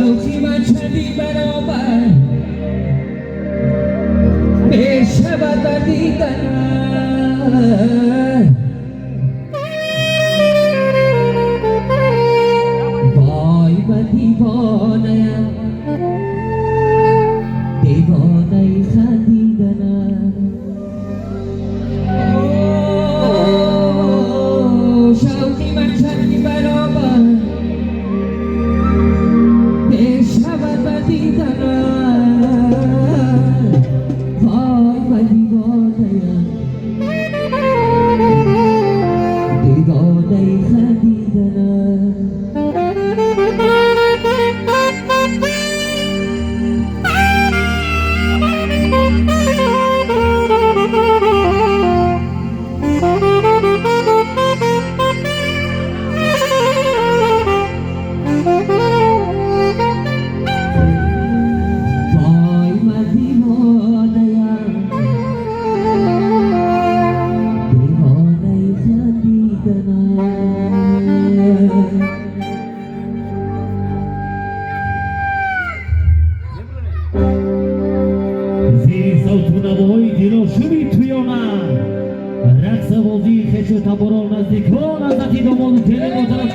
شوخی من چندی برابر بشود و دیدن وای من دیوانه‌ام دیوانه خندیدنم شوخی من چندی برابر بشود و دیدنم وای من دیوانه‌ام دیوانه خندیدنم Tuyona رقص بازی خشو تبران نزدیکان از اتیدامون تیره مطرف